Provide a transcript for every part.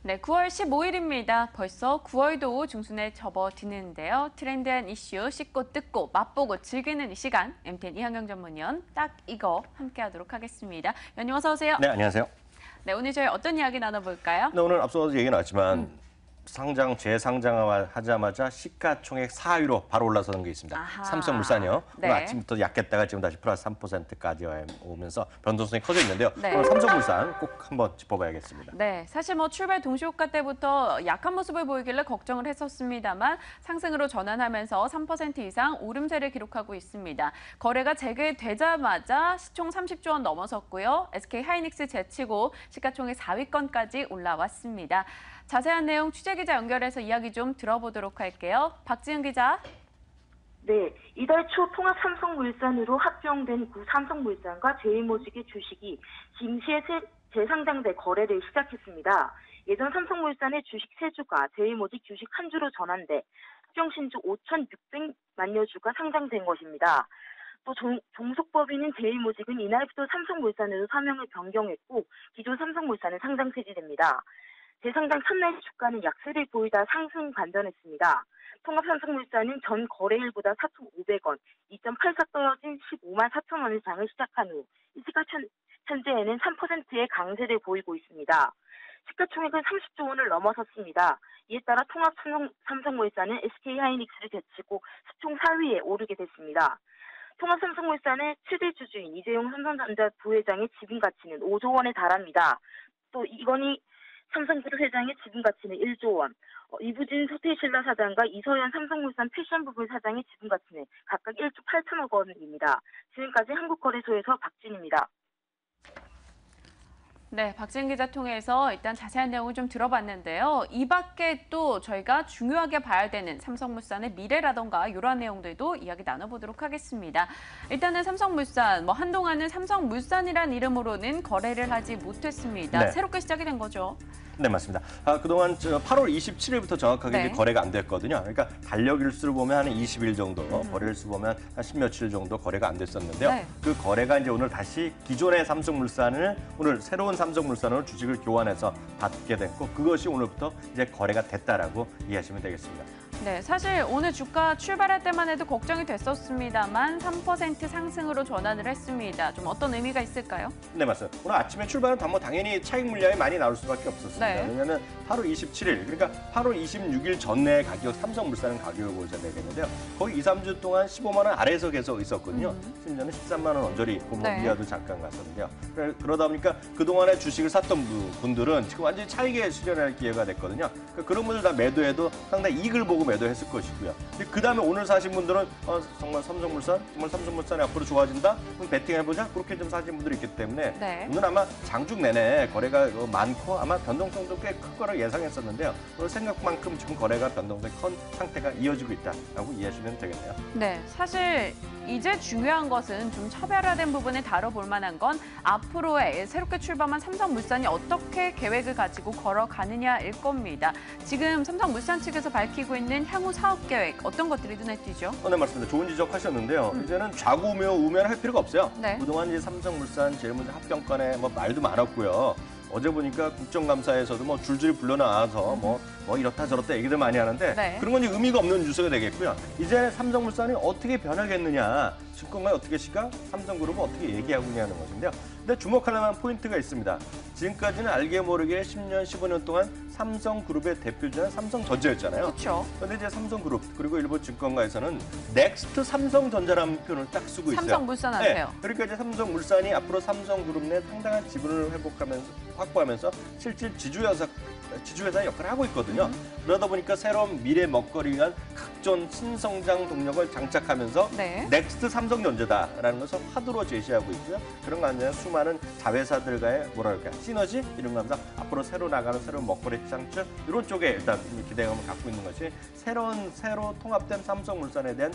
네, 9월 15일입니다. 벌써 9월도 중순에 접어드는데요. 트렌드한 이슈 씹고 뜯고 맛보고 즐기는 이 시간 MTN 이한경 전문위원 딱 이거 함께하도록 하겠습니다. 위원님 어서 오세요. 네, 안녕하세요. 네, 오늘 저희 어떤 이야기 나눠볼까요? 네, 오늘 앞서서 얘기 나왔지만 재상장하자마자 시가총액 4위로 바로 올라서는 게 있습니다. 아하. 삼성물산이요. 네. 오늘 아침부터 약했다가 지금 다시 플러스 3%까지 오면서 변동성이 커져 있는데요. 네. 오늘 삼성물산 꼭 한번 짚어봐야겠습니다. 네, 사실 출발 동시효과 때부터 약한 모습을 보이길래 걱정을 했었습니다만 상승으로 전환하면서 3% 이상 오름세를 기록하고 있습니다. 거래가 재개되자마자 시총 30조 원 넘어섰고요. SK하이닉스 제치고 시가총액 4위권까지 올라왔습니다. 자세한 내용 취재기자 연결해서 이야기 좀 들어보도록 할게요. 박지은 기자. 네, 이달 초 통합 삼성물산으로 합병된 구 삼성물산과 제일모직의 주식이 임시에 재상장돼 거래를 시작했습니다. 예전 삼성물산의 주식 3주가 제일모직 주식 1주로 전환돼 합병 신주 5,600만여 주가 상장된 것입니다. 또 종속법인인 제일모직은 이날부터 삼성물산으로 사명을 변경했고 기존 삼성물산은 상장 폐지됩니다. 재상장 첫날 주가는 약세를 보이다 상승 반전했습니다. 통합삼성물산은 전 거래일보다 4,500원, 2.84 떨어진 15만 4천 원의 장을 시작한 후 이 시가 현재에는 3%의 강세를 보이고 있습니다. 시가총액은 30조 원을 넘어섰습니다. 이에 따라 통합삼성물산은 SK하이닉스를 제치고 시총 4위에 오르게 됐습니다. 통합삼성물산의 최대 주주인 이재용 삼성전자 부회장의 지분 가치는 5조 원에 달합니다. 또 이건희 삼성그룹 회장의 지분 가치는 1조 원, 이부진 소태신라 사장과 이서연 삼성물산 패션부분 사장의 지분 가치는 각각 1조 8천억 원입니다. 지금까지 한국거래소에서 박진입니다. 네, 박지은 기자 통해서 일단 자세한 내용을 좀 들어봤는데요. 이 밖에 또 저희가 중요하게 봐야 되는 삼성물산의 미래라던가 이런 내용들도 이야기 나눠보도록 하겠습니다. 일단은 삼성물산, 한동안은 삼성물산이란 이름으로는 거래를 하지 못했습니다. 네. 새롭게 시작이 된 거죠. 네, 맞습니다. 그동안 8월 27일부터 정확하게 네. 이제 거래가 안 됐거든요. 그러니까 달력 일수를 보면 한 20일 정도, 거래일수 보면 한 10며칠 정도 거래가 안 됐었는데요. 네. 그 거래가 이제 오늘 다시 기존의 삼성물산을 오늘 새로운 삼성물산으로 주식을 교환해서 받게 됐고 그것이 오늘부터 이제 거래가 됐다라고 이해하시면 되겠습니다. 네, 사실 오늘 주가 출발할 때만 해도 걱정이 됐었습니다만 3% 상승으로 전환을 했습니다. 좀 어떤 의미가 있을까요? 네, 맞습니다. 오늘 아침에 출발은 당연히 차익 물량이 많이 나올 수밖에 없었습니다. 네. 왜냐하면 8월 27일, 그러니까 8월 26일 전내 가격, 삼성물산은 가격을 보셔야 되겠는데요. 거의 2, 3주 동안 15만 원 아래에서 계속 있었거든요. 심지어는 13만 원 언저리, 네. 이하도 잠깐 갔었는데요. 그러다 보니까 그동안에 주식을 샀던 분들은 지금 완전히 차익에 수련할 기회가 됐거든요. 그러니까 그런 분들 다 매도해도 상당히 이익을 보고 매도했을 것이고요. 그 다음에 오늘 사신 분들은 정말 삼성물산이 앞으로 좋아진다? 그럼 베팅해보자? 그렇게 좀 사신 분들이 있기 때문에 네. 오늘 아마 장중 내내 거래가 많고 아마 변동성도 꽤 클 거라고 예상했었는데요. 오늘 생각만큼 지금 거래가 변동성이 큰 상태가 이어지고 있다라고 이해하시면 되겠네요. 네, 사실 이제 중요한 것은 좀 차별화된 부분을 다뤄볼 만한 건 앞으로의 새롭게 출범한 삼성물산이 어떻게 계획을 가지고 걸어가느냐일 겁니다. 지금 삼성물산 측에서 밝히고 있는 향후 사업 계획 어떤 것들이 눈에 띄죠? 네, 맞습니다. 좋은 지적하셨는데요. 이제는 좌우면할 필요가 없어요. 네. 그동안 이제 삼성물산, 제일모직 합병권에 말도 많았고요. 어제 보니까 국정감사에서도 줄줄이 불러나와서 이렇다 저렇다 얘기들 많이 하는데 네. 그런 건 이제 의미가 없는 뉴스가 되겠고요. 이제 삼성물산이 어떻게 변하겠느냐, 증권가에 어떻게 시가, 삼성그룹은 어떻게 얘기하고 있냐는 것인데요. 근데 주목할 만한 포인트가 있습니다. 지금까지는 알게 모르게 10년, 15년 동안 삼성그룹의 대표주는 삼성전자였잖아요. 그렇죠. 그런데 이제 삼성그룹 그리고 일부 증권가에서는 넥스트 삼성전자라는 표현을 딱 쓰고 있어요. 삼성물산한테요. 네, 그러니까 이제 삼성물산이 앞으로 삼성그룹 내 상당한 지분을 확보하면서 실질 지주회사 역할을 하고 있거든요. 그러다 보니까 새로운 미래 먹거리 위한 각종 신성장 동력을 장착하면서 네. 넥스트 삼성전자다라는 것을 화두로 제시하고 있고요. 그런 거 아니라 수많은 자회사들과의 시너지 이런 거 하면서 앞으로 새로 나가는 새로운 먹거리 창출 이런 쪽에 일단 기대감을 갖고 있는 것이 새로 통합된 삼성물산에 대한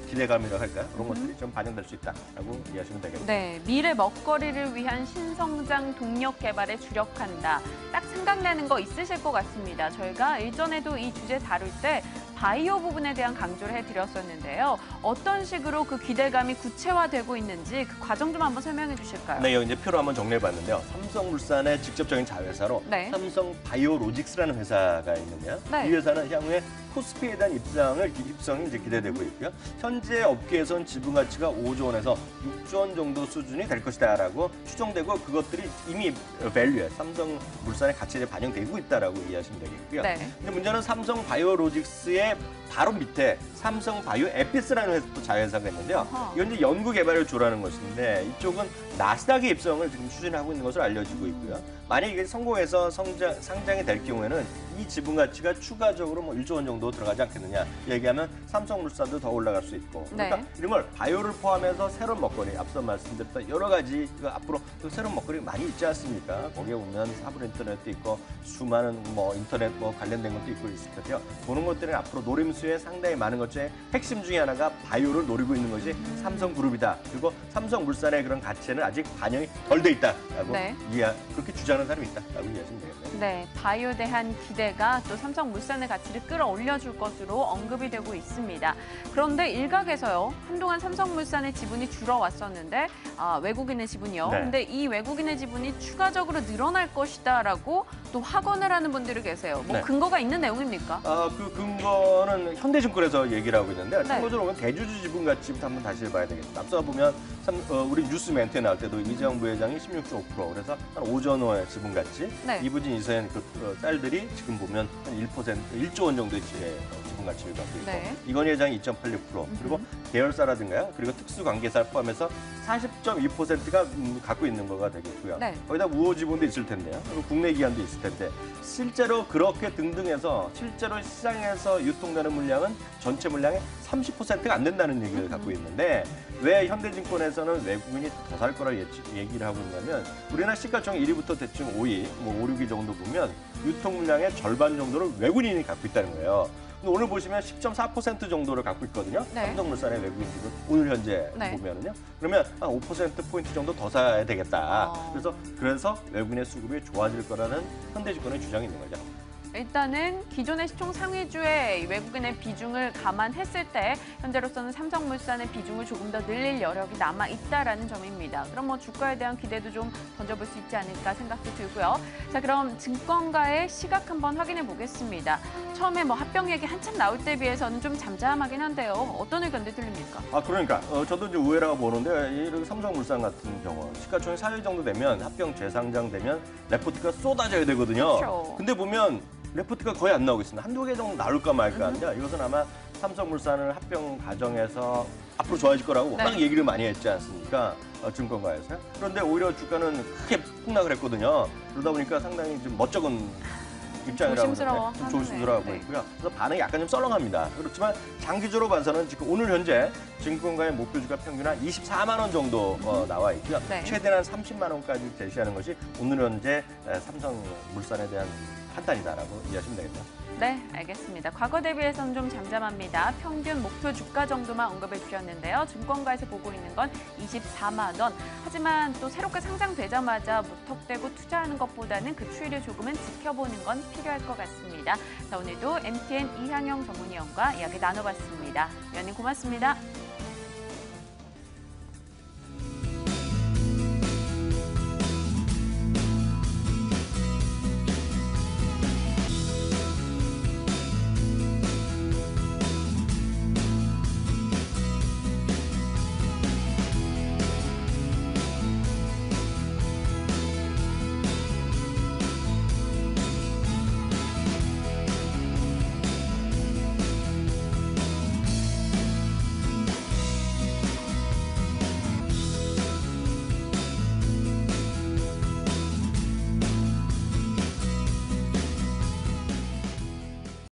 기대감이라고 할까요? 그런 것들이 좀 반영될 수 있다라고 이해하시면 되겠습니다. 네, 미래 먹거리를 위한 신성장 동력 개발에 주력한다. 딱 생각나는 거 있으실 것 같습니다. 저희가 일전에도 이 주제 다룰 때 바이오 부분에 대한 강조를 해드렸었는데요. 어떤 식으로 그 기대감이 구체화되고 있는지 그 과정 좀 한번 설명해 주실까요? 네, 여기 이제 표로 한번 정리해봤는데요. 삼성물산의 직접적인 자회사로 네. 삼성 바이오로직스라는 회사가 있는데요. 네. 이 회사는 향후에 코스피에 대한 입성이 이제 기대되고 있고요. 현재 업계에선 지분 가치가 5조 원에서 6조 원 정도 수준이 될 것이다라고 추정되고 그것들이 이미 밸류에 삼성물산의 가치에 반영되고 있다라고 이해하시면 되겠고요. 네. 근데 문제는 삼성 바이오로직스의 바로 밑에 삼성 바이오 에피스라는 회사도 자회사가 있는데요. 어허. 이건 이제 연구 개발을 주라는 것인데 이쪽은 나스닥의 입성을 지금 추진하고 있는 것으로 알려지고 있고요. 만약 이게 성공해서 상장이 될 경우에는 이 지분 가치가 추가적으로 뭐 1조 원 정도 들어가지 않겠느냐 얘기하면 삼성물산도 더 올라갈 수 있고 그러니까 네. 이런 걸 바이오를 포함해서 새로운 먹거리 앞서 말씀드렸던 여러 가지 앞으로 새로운 먹거리 많이 있지 않습니까? 거기에 보면 사물 인터넷도 있고 수많은 뭐 인터넷 뭐 관련된 것도 있고 있을 텐데요. 그런 것들은 앞으로 노림수에 상당히 많은 것 중에 핵심 중에 하나가 바이오를 노리고 있는 것이 삼성그룹이다. 그리고 삼성물산의 그런 가치는 아직 반영이 덜 돼 있다라고 네. 그렇게 주장하는 사람이 있다라고 이해하시면 되겠네요. 네, 바이오에 대한 기대가 또 삼성물산의 가치를 끌어올려줄 것으로 언급이 되고 있습니다. 그런데 일각에서요, 한동안 삼성물산의 지분이 줄어왔었는데 외국인의 지분이요. 네. 근데 이 외국인의 지분이 추가적으로 늘어날 것이다라고 또 확언을 하는 분들이 계세요. 뭐 네. 근거가 있는 내용입니까? 그 근거는 현대증권에서 얘기를 하고 있는데 네. 참고적으로 보면 대주주 지분 가치부터 한번 다시 봐야 되겠습니다. 앞서 보면 우리 뉴스 멘트에 나올 때도 이재용 부회장이 16.5% 그래서 한 5조 원의 지분 가치 네. 이부진 이서연 딸들이 지금 보면 한 1조 원 정도의 지분 가치를 갖고 있고 네. 이건희 회장이 2.86% 그리고 계열사라든가요 그리고 특수관계사를 포함해서 40.2%가 갖고 있는 거가 되겠고요. 네. 거기다 우호 지분도 있을 텐데요. 그리고 국내 기관도 있을 텐데 실제로 그렇게 등등해서 실제로 시장에서 유통되는 물량은 전체 물량의 30%가 안 된다는 얘기를 갖고 있는데 왜 현대증권에서는 외국인이 더 살 거라 얘기를 하고 있냐면 우리나라 시가총 1위부터 대충 5위, 뭐 5, 6위 정도 보면 유통 물량의 절반 정도를 외국인이 갖고 있다는 거예요. 근데 오늘 보시면 10.4% 정도를 갖고 있거든요. 네. 삼성물산의 외국인 지분 오늘 현재 네. 보면은요. 그러면 한 5%포인트 정도 더 사야 되겠다. 어. 그래서 외국인의 수급이 좋아질 거라는 현대증권의 주장이 있는 거죠. 일단은 기존의 시총 상위주의 외국인의 비중을 감안했을 때 현재로서는 삼성물산의 비중을 조금 더 늘릴 여력이 남아 있다라는 점입니다. 그럼 뭐 주가에 대한 기대도 좀 던져볼 수 있지 않을까 생각도 들고요. 자, 그럼 증권가의 시각 한번 확인해 보겠습니다. 처음에 뭐 합병 얘기 한참 나올 때 비해서는 좀 잠잠하긴 한데요. 어떤 의견들 들립니까? 그러니까 저도 이제 우회라고 보는데 이 삼성물산 같은 경우 시가총액 4위 정도 되면 합병 재상장되면 레포트가 쏟아져야 되거든요. 그렇죠. 근데 보면 레포트가 거의 안 나오고 있습니다. 한두 개 정도 나올까 말까 한데 이것은 아마 삼성물산을 합병 과정에서 앞으로 좋아질 거라고 네. 워낙 얘기를 많이 했지 않습니까? 증권가에서요. 그런데 오히려 주가는 크게 폭락을 했거든요. 그러다 보니까 상당히 좀 멋쩍은 입장이라고 좀 조심스러워하고 네. 있고요. 그래서 반응이 약간 좀 썰렁합니다. 그렇지만 장기적으로 봐서는 지금 오늘 현재 증권가의 목표주가 평균 한 24만 원 정도 나와 있고요. 네. 최대한 30만 원까지 제시하는 것이 오늘 현재 삼성물산에 대한 판단이다라고 이해하시면 되겠네요. 네, 알겠습니다. 과거 대비해서는 좀 잠잠합니다. 평균 목표 주가 정도만 언급해 주셨는데요. 증권가에서 보고 있는 건 24만 원. 하지만 또 새롭게 상장되자마자 무턱대고 투자하는 것보다는 그 추이를 조금은 지켜보는 건 필요할 것 같습니다. 자, 오늘도 MTN 이향영 전문위원과 이야기 나눠봤습니다. 위원님 고맙습니다.